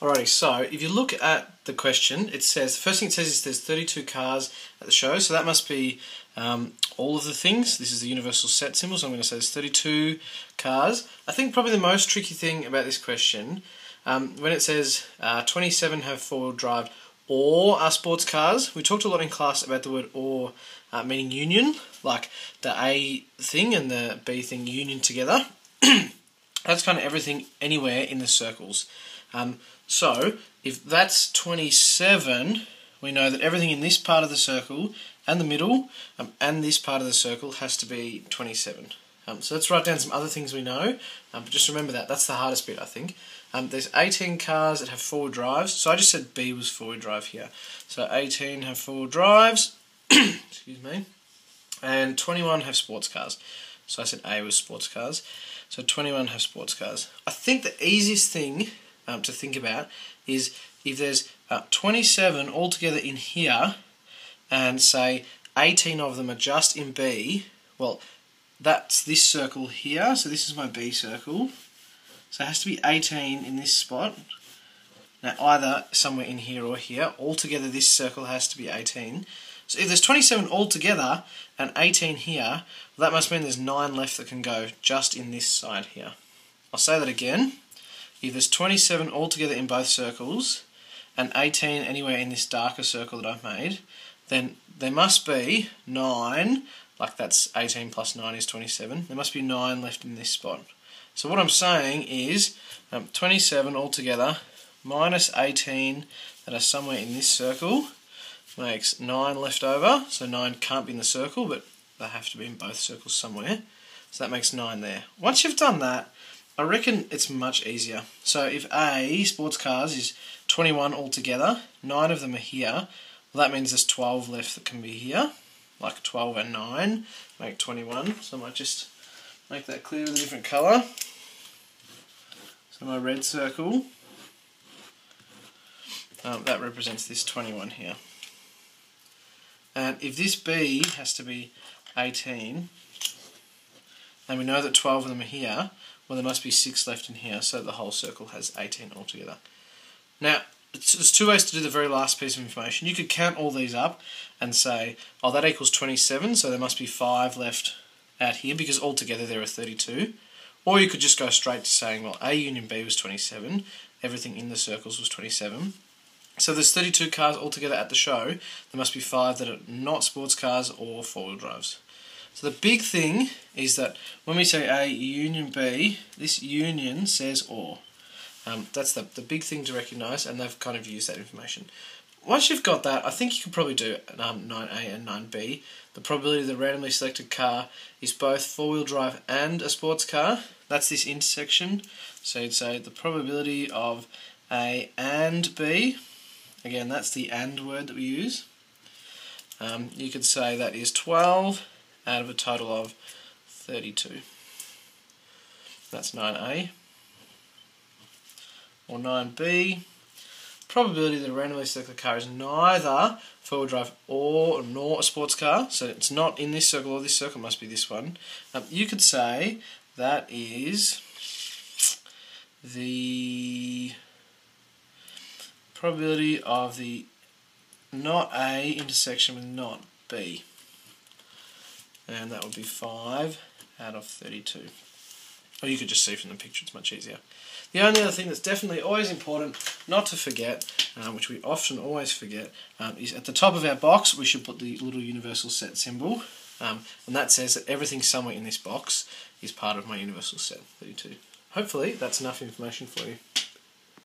Alrighty, so if you look at the question, it says, the first thing it says is there's 32 cars at the show, so that must be all of the things. This is the universal set symbol, so I'm going to say there's 32 cars. I think probably the most tricky thing about this question, when it says 27 have four-wheel drive or are sports cars, we talked a lot in class about the word or meaning union, like the A thing and the B thing union together. That's kind of everything anywhere in the circles. So, if that's 27, we know that everything in this part of the circle and the middle and this part of the circle has to be 27. So let's write down some other things we know, but just remember that. That's the hardest bit, I think. There's 18 cars that have four-wheel drives, so I just said B was four-wheel drive here. So 18 have four-wheel drives, excuse me, and 21 have sports cars. So I said A was sports cars. So 21 have sports cars. I think the easiest thing to think about is if there's 27 altogether in here and say 18 of them are just in B, well, that's this circle here, so this is my B circle, so it has to be 18 in this spot. Now either somewhere in here or here, altogether this circle has to be 18. So if there's 27 altogether and 18 here, well, that must mean there's 9 left that can go just in this side here. I'll say that again. If there's 27 altogether in both circles and 18 anywhere in this darker circle that I've made, then there must be 9, like that's 18 plus 9 is 27, there must be 9 left in this spot. So what I'm saying is 27 altogether minus 18 that are somewhere in this circle makes 9 left over, so 9 can't be in the circle, but they have to be in both circles somewhere. So that makes 9 there. Once you've done that, I reckon it's much easier. So if A, sports cars, is 21 altogether, 9 of them are here, well, that means there's 12 left that can be here, like 12 and 9 make 21, so I might just make that clear with a different colour. So my red circle, that represents this 21 here. And if this B has to be 18, and we know that 12 of them are here, well, there must be 6 left in here, so the whole circle has 18 altogether. Now, there's two ways to do the very last piece of information. You could count all these up and say, oh, that equals 27, so there must be 5 left out here, because altogether there are 32. Or you could just go straight to saying, well, A union B was 27, everything in the circles was 27. So there's 32 cars altogether at the show, there must be 5 that are not sports cars or four-wheel drives. So the big thing is that when we say A union B, this union says OR. That's the big thing to recognise, and they've kind of used that information. Once you've got that, I think you could probably do 9A and 9B. The probability the randomly selected car is both four-wheel drive and a sports car. That's this intersection. So you'd say the probability of A and B, again that's the AND word that we use. You could say that is 12 out of a total of 32. That's 9A. Or 9B. Probability that a randomly selected car is neither four-wheel drive nor a sports car, so it's not in this circle or this circle, must be this one. You could say that is the probability of the not A intersection with not B. And that would be 5 out of 32. Or you could just see from the picture, it's much easier. The only other thing that's definitely always important not to forget, which we often always forget, is at the top of our box we should put the little universal set symbol, and that says that everything somewhere in this box is part of my universal set 32. Hopefully that's enough information for you.